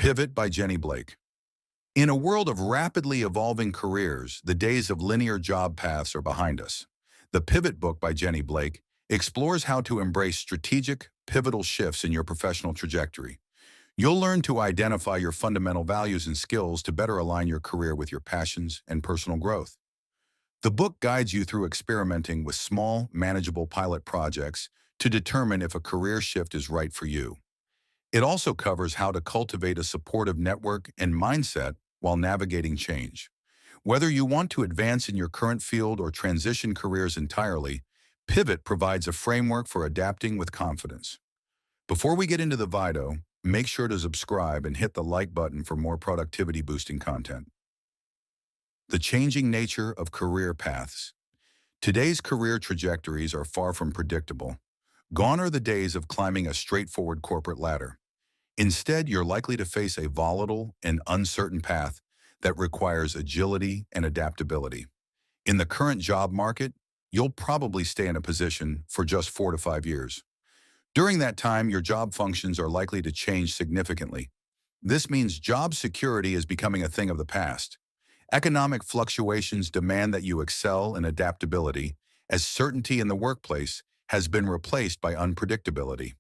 Pivot by Jenny Blake. In a world of rapidly evolving careers, the days of linear job paths are behind us. The Pivot book by Jenny Blake explores how to embrace strategic, pivotal shifts in your professional trajectory. You'll learn to identify your fundamental values and skills to better align your career with your passions and personal growth. The book guides you through experimenting with small, manageable pilot projects to determine if a career shift is right for you. It also covers how to cultivate a supportive network and mindset while navigating change. Whether you want to advance in your current field or transition careers entirely, Pivot provides a framework for adapting with confidence. Before we get into the video, make sure to subscribe and hit the like button for more productivity-boosting content. The changing nature of career paths. Today's career trajectories are far from predictable. Gone are the days of climbing a straightforward corporate ladder. Instead, you're likely to face a volatile and uncertain path that requires agility and adaptability. In the current job market, you'll probably stay in a position for just 4 to 5 years. During that time, your job functions are likely to change significantly. This means job security is becoming a thing of the past. Economic fluctuations demand that you excel in adaptability, as certainty in the workplace has been replaced by unpredictability.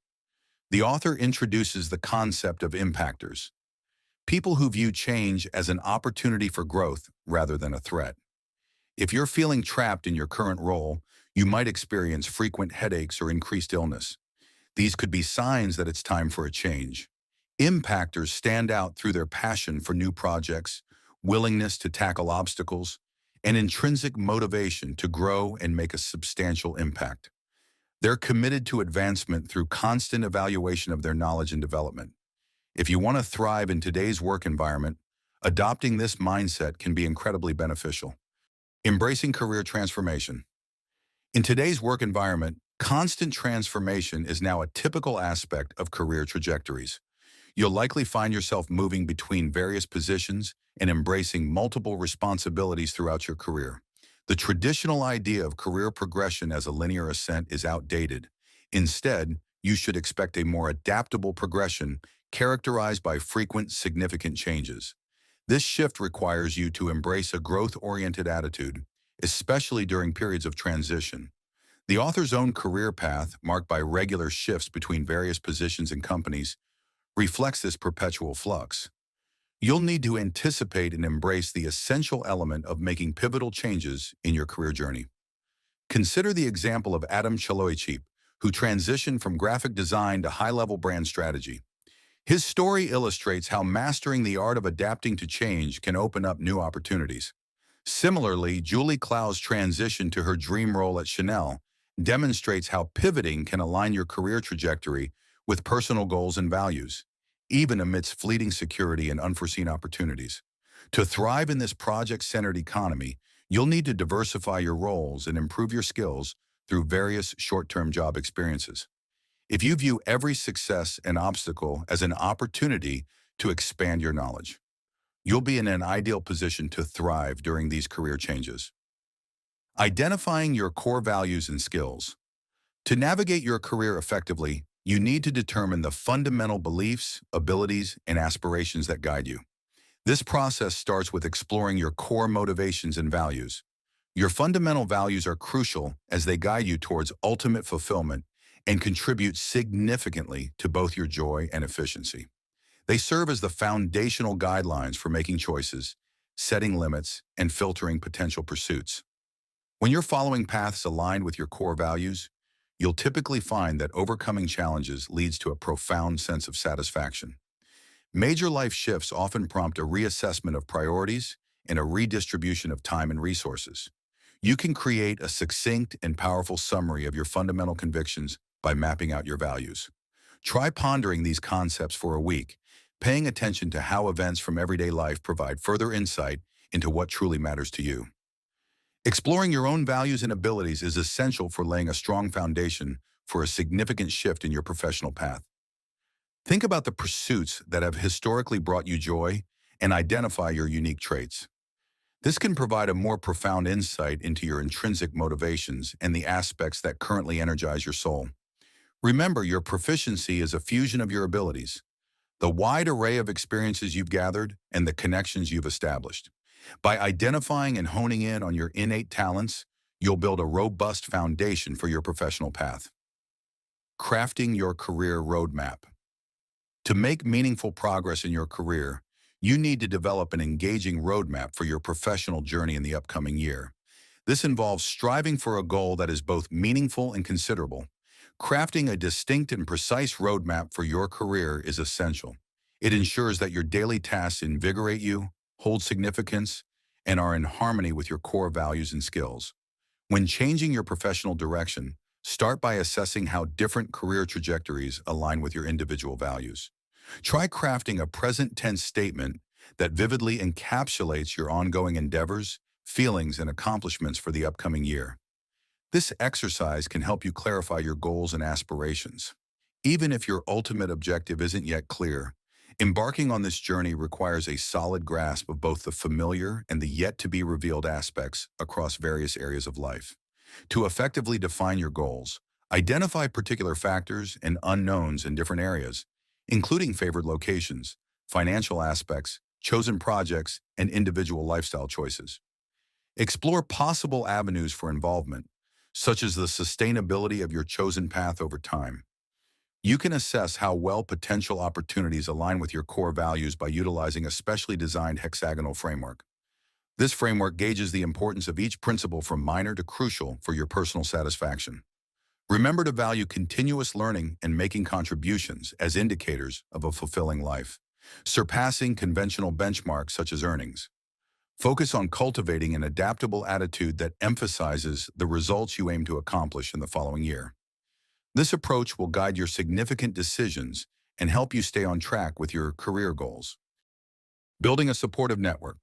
The author introduces the concept of impactors, people who view change as an opportunity for growth rather than a threat. If you're feeling trapped in your current role, you might experience frequent headaches or increased illness. These could be signs that it's time for a change. Impactors stand out through their passion for new projects, willingness to tackle obstacles, and intrinsic motivation to grow and make a substantial impact. They're committed to advancement through constant evaluation of their knowledge and development. If you want to thrive in today's work environment, adopting this mindset can be incredibly beneficial. Embracing career transformation. In today's work environment, constant transformation is now a typical aspect of career trajectories. You'll likely find yourself moving between various positions and embracing multiple responsibilities throughout your career. The traditional idea of career progression as a linear ascent is outdated. Instead, you should expect a more adaptable progression characterized by frequent, significant changes. This shift requires you to embrace a growth-oriented attitude, especially during periods of transition. The author's own career path, marked by regular shifts between various positions and companies, reflects this perpetual flux. You'll need to anticipate and embrace the essential element of making pivotal changes in your career journey. Consider the example of Adam Chaloichip, who transitioned from graphic design to high-level brand strategy. His story illustrates how mastering the art of adapting to change can open up new opportunities. Similarly, Julie Klau's transition to her dream role at Chanel demonstrates how pivoting can align your career trajectory with personal goals and values, even amidst fleeting security and unforeseen opportunities. To thrive in this project-centered economy, you'll need to diversify your roles and improve your skills through various short-term job experiences. If you view every success and obstacle as an opportunity to expand your knowledge, you'll be in an ideal position to thrive during these career changes. Identifying your core values and skills. To navigate your career effectively, you need to determine the fundamental beliefs, abilities, and aspirations that guide you. This process starts with exploring your core motivations and values. Your fundamental values are crucial as they guide you towards ultimate fulfillment and contribute significantly to both your joy and efficiency. They serve as the foundational guidelines for making choices, setting limits, and filtering potential pursuits. When you're following paths aligned with your core values, you'll typically find that overcoming challenges leads to a profound sense of satisfaction. Major life shifts often prompt a reassessment of priorities and a redistribution of time and resources. You can create a succinct and powerful summary of your fundamental convictions by mapping out your values. Try pondering these concepts for a week, paying attention to how events from everyday life provide further insight into what truly matters to you. Exploring your own values and abilities is essential for laying a strong foundation for a significant shift in your professional path. Think about the pursuits that have historically brought you joy and identify your unique traits. This can provide a more profound insight into your intrinsic motivations and the aspects that currently energize your soul. Remember, your proficiency is a fusion of your abilities. the wide array of experiences you've gathered, and the connections you've established. By identifying and honing in on your innate talents, you'll build a robust foundation for your professional path. Crafting your career roadmap. To make meaningful progress in your career, you need to develop an engaging roadmap for your professional journey in the upcoming year. This involves striving for a goal that is both meaningful and considerable. Crafting a distinct and precise roadmap for your career is essential. It ensures that your daily tasks invigorate you, hold significance, and are in harmony with your core values and skills. When changing your professional direction, start by assessing how different career trajectories align with your individual values. Try crafting a present tense statement that vividly encapsulates your ongoing endeavors, feelings, and accomplishments for the upcoming year. This exercise can help you clarify your goals and aspirations. Even if your ultimate objective isn't yet clear, embarking on this journey requires a solid grasp of both the familiar and the yet-to-be-revealed aspects across various areas of life. To effectively define your goals, identify particular factors and unknowns in different areas, including favored locations, financial aspects, chosen projects, and individual lifestyle choices. Explore possible avenues for involvement, such as the sustainability of your chosen path over time. You can assess how well potential opportunities align with your core values by utilizing a specially designed hexagonal framework. This framework gauges the importance of each principle from minor to crucial for your personal satisfaction. Remember to value continuous learning and making contributions as indicators of a fulfilling life, surpassing conventional benchmarks such as earnings. Focus on cultivating an adaptable attitude that emphasizes the results you aim to accomplish in the following year. This approach will guide your significant decisions and help you stay on track with your career goals. Building a supportive network.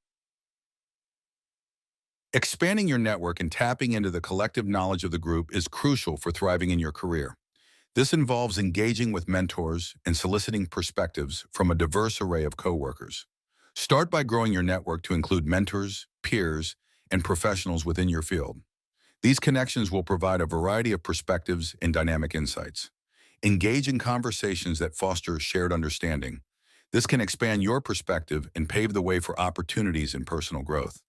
Expanding your network and tapping into the collective knowledge of the group is crucial for thriving in your career. This involves engaging with mentors and soliciting perspectives from a diverse array of coworkers. Start by growing your network to include mentors, peers, and professionals within your field. These connections will provide a variety of perspectives and dynamic insights. Engage in conversations that foster shared understanding. This can expand your perspective and pave the way for opportunities in personal growth.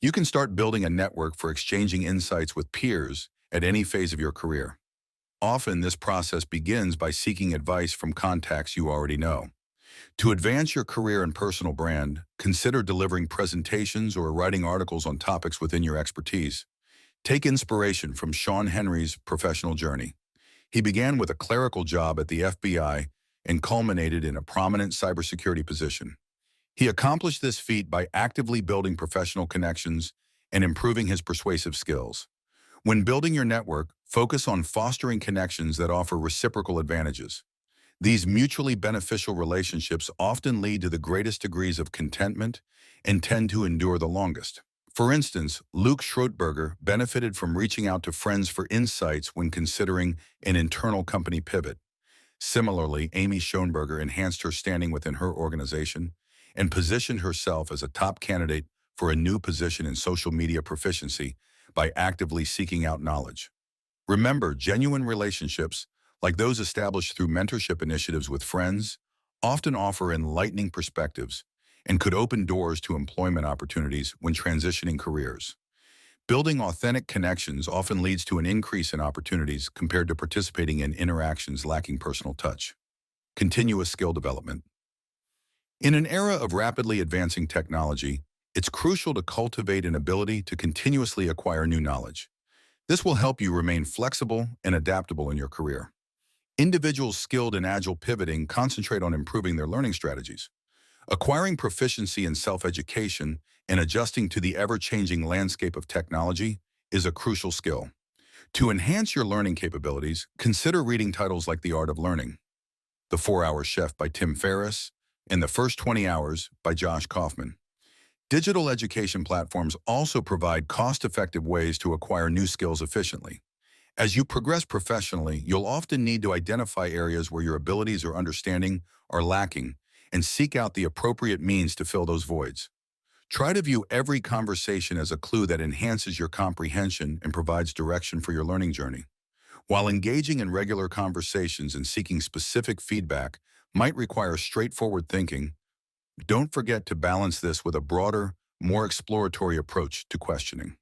You can start building a network for exchanging insights with peers at any phase of your career. Often, this process begins by seeking advice from contacts you already know. To advance your career and personal brand, consider delivering presentations or writing articles on topics within your expertise. Take inspiration from Sean Henry's professional journey. He began with a clerical job at the FBI and culminated in a prominent cybersecurity position. He accomplished this feat by actively building professional connections and improving his persuasive skills. When building your network, focus on fostering connections that offer reciprocal advantages. These mutually beneficial relationships often lead to the greatest degrees of contentment and tend to endure the longest. For instance, Luke Schroetberger benefited from reaching out to friends for insights when considering an internal company pivot. Similarly, Amy Schoenberger enhanced her standing within her organization and positioned herself as a top candidate for a new position in social media proficiency by actively seeking out knowledge. Remember, genuine relationships, like those established through mentorship initiatives with friends, often offer enlightening perspectives and could open doors to employment opportunities when transitioning careers. Building authentic connections often leads to an increase in opportunities compared to participating in interactions lacking personal touch. Continuous skill development. In an era of rapidly advancing technology, it's crucial to cultivate an ability to continuously acquire new knowledge. This will help you remain flexible and adaptable in your career. Individuals skilled in agile pivoting concentrate on improving their learning strategies. Acquiring proficiency in self-education and adjusting to the ever-changing landscape of technology is a crucial skill. To enhance your learning capabilities, consider reading titles like The Art of Learning, The 4-Hour Chef by Tim Ferriss, and The First 20 Hours by Josh Kaufman. Digital education platforms also provide cost-effective ways to acquire new skills efficiently. As you progress professionally, you'll often need to identify areas where your abilities or understanding are lacking and seek out the appropriate means to fill those voids. Try to view every conversation as a clue that enhances your comprehension and provides direction for your learning journey. While engaging in regular conversations and seeking specific feedback might require straightforward thinking, don't forget to balance this with a broader, more exploratory approach to questioning.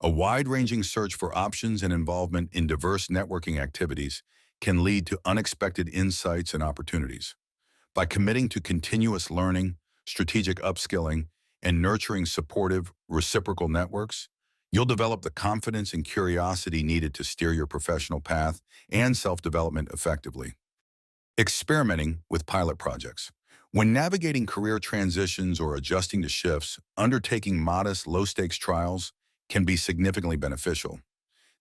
A wide-ranging search for options and involvement in diverse networking activities can lead to unexpected insights and opportunities. By committing to continuous learning, strategic upskilling, and nurturing supportive, reciprocal networks, you'll develop the confidence and curiosity needed to steer your professional path and self-development effectively. Experimenting with pilot projects. When navigating career transitions or adjusting to shifts, undertaking modest, low-stakes trials can be significantly beneficial.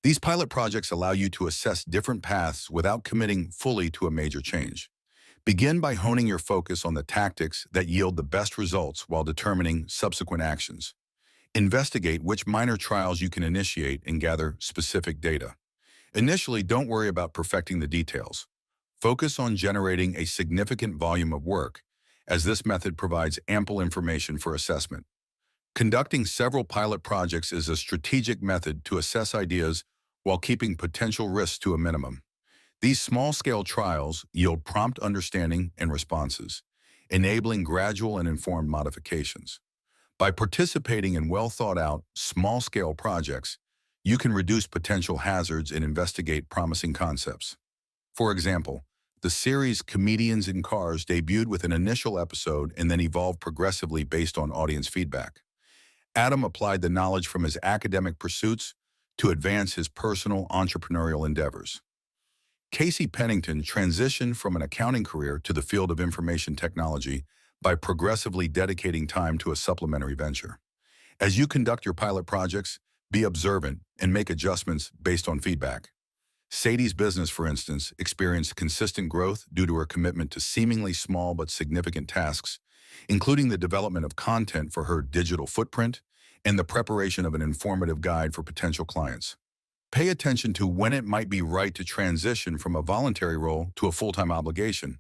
These pilot projects allow you to assess different paths without committing fully to a major change. Begin by honing your focus on the tactics that yield the best results while determining subsequent actions. Investigate which minor trials you can initiate and gather specific data. Initially, don't worry about perfecting the details. Focus on generating a significant volume of work, as this method provides ample information for assessment. Conducting several pilot projects is a strategic method to assess ideas while keeping potential risks to a minimum. These small-scale trials yield prompt understanding and responses, enabling gradual and informed modifications. By participating in well-thought-out, small-scale projects, you can reduce potential hazards and investigate promising concepts. For example, the series Comedians in Cars debuted with an initial episode and then evolved progressively based on audience feedback. Adam applied the knowledge from his academic pursuits to advance his personal entrepreneurial endeavors. Casey Pennington transitioned from an accounting career to the field of information technology by progressively dedicating time to a supplementary venture. As you conduct your pilot projects, be observant and make adjustments based on feedback. Sadie's business, for instance, experienced consistent growth due to her commitment to seemingly small but significant tasks, including the development of content for her digital footprint and the preparation of an informative guide for potential clients. Pay attention to when it might be right to transition from a voluntary role to a full-time obligation.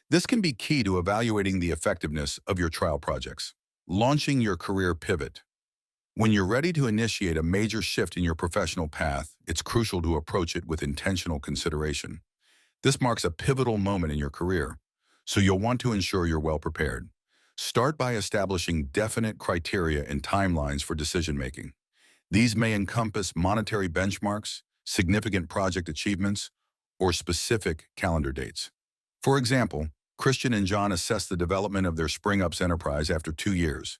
This can be key to evaluating the effectiveness of your trial projects. Launching your career pivot. When you're ready to initiate a major shift in your professional path, it's crucial to approach it with intentional consideration. This marks a pivotal moment in your career, so you'll want to ensure you're well prepared. Start by establishing definite criteria and timelines for decision-making. These may encompass monetary benchmarks, significant project achievements, or specific calendar dates. For example, Christian and John assessed the development of their Spring Ups enterprise after 2 years.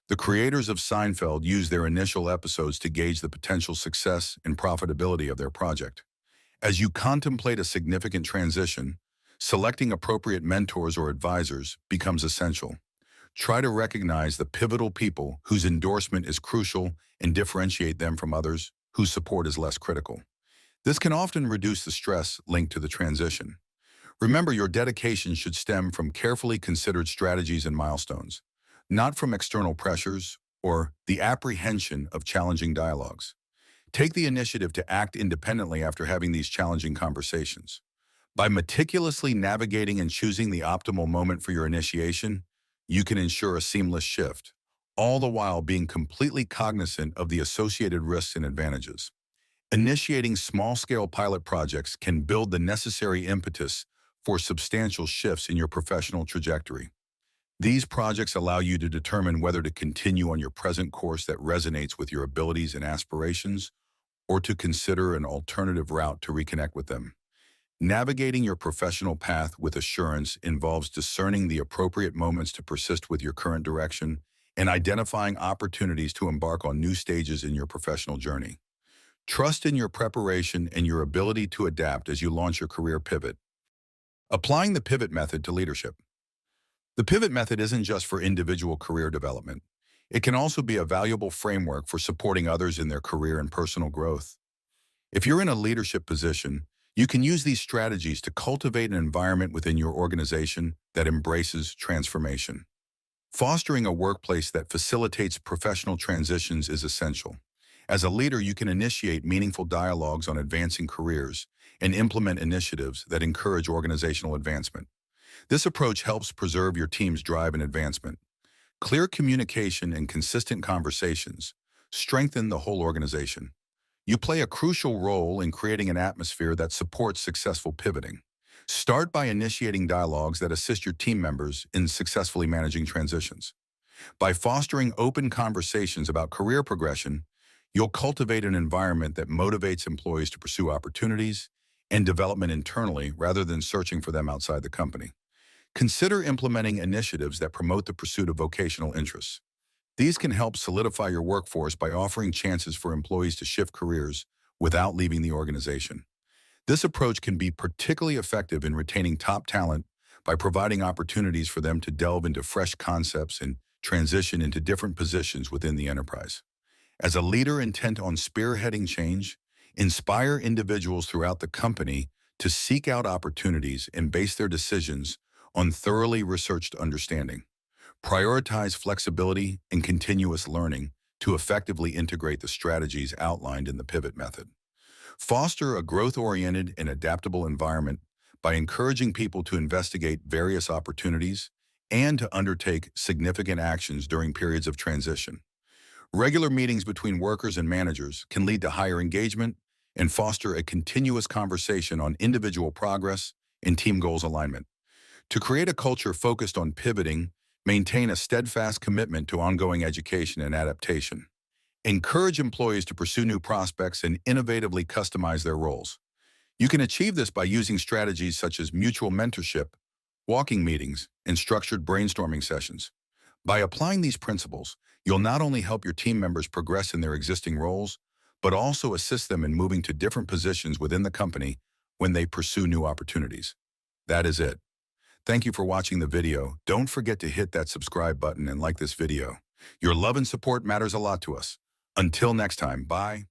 The creators of Seinfeld used their initial episodes to gauge the potential success and profitability of their project. As you contemplate a significant transition, selecting appropriate mentors or advisors becomes essential. Try to recognize the pivotal people whose endorsement is crucial and differentiate them from others whose support is less critical. This can often reduce the stress linked to the transition. Remember, your dedication should stem from carefully considered strategies and milestones, not from external pressures or the apprehension of challenging dialogues. Take the initiative to act independently after having these challenging conversations. By meticulously navigating and choosing the optimal moment for your initiation, you can ensure a seamless shift, all the while being completely cognizant of the associated risks and advantages. Initiating small-scale pilot projects can build the necessary impetus for substantial shifts in your professional trajectory. These projects allow you to determine whether to continue on your present course that resonates with your abilities and aspirations, or to consider an alternative route to reconnect with them. Navigating your professional path with assurance involves discerning the appropriate moments to persist with your current direction and identifying opportunities to embark on new stages in your professional journey. Trust in your preparation and your ability to adapt as you launch your career pivot. Applying the pivot method to leadership. The pivot method isn't just for individual career development. It can also be a valuable framework for supporting others in their career and personal growth. If you're in a leadership position, you can use these strategies to cultivate an environment within your organization that embraces transformation. Fostering a workplace that facilitates professional transitions is essential. As a leader, you can initiate meaningful dialogues on advancing careers and implement initiatives that encourage organizational advancement. This approach helps preserve your team's drive and advancement. Clear communication and consistent conversations strengthen the whole organization. You play a crucial role in creating an atmosphere that supports successful pivoting. Start by initiating dialogues that assist your team members in successfully managing transitions. By fostering open conversations about career progression, you'll cultivate an environment that motivates employees to pursue opportunities and development internally rather than searching for them outside the company. Consider implementing initiatives that promote the pursuit of vocational interests. These can help solidify your workforce by offering chances for employees to shift careers without leaving the organization. This approach can be particularly effective in retaining top talent by providing opportunities for them to delve into fresh concepts and transition into different positions within the enterprise. As a leader intent on spearheading change, inspire individuals throughout the company to seek out opportunities and base their decisions on thoroughly researched understanding. Prioritize flexibility and continuous learning to effectively integrate the strategies outlined in the pivot method. Foster a growth-oriented and adaptable environment by encouraging people to investigate various opportunities and to undertake significant actions during periods of transition. Regular meetings between workers and managers can lead to higher engagement and foster a continuous conversation on individual progress and team goals alignment. To create a culture focused on pivoting, maintain a steadfast commitment to ongoing education and adaptation. Encourage employees to pursue new prospects and innovatively customize their roles. You can achieve this by using strategies such as mutual mentorship, walking meetings, and structured brainstorming sessions. By applying these principles, you'll not only help your team members progress in their existing roles, but also assist them in moving to different positions within the company when they pursue new opportunities. That is it. Thank you for watching the video. Don't forget to hit that subscribe button and like this video. Your love and support matters a lot to us. Until next time, bye.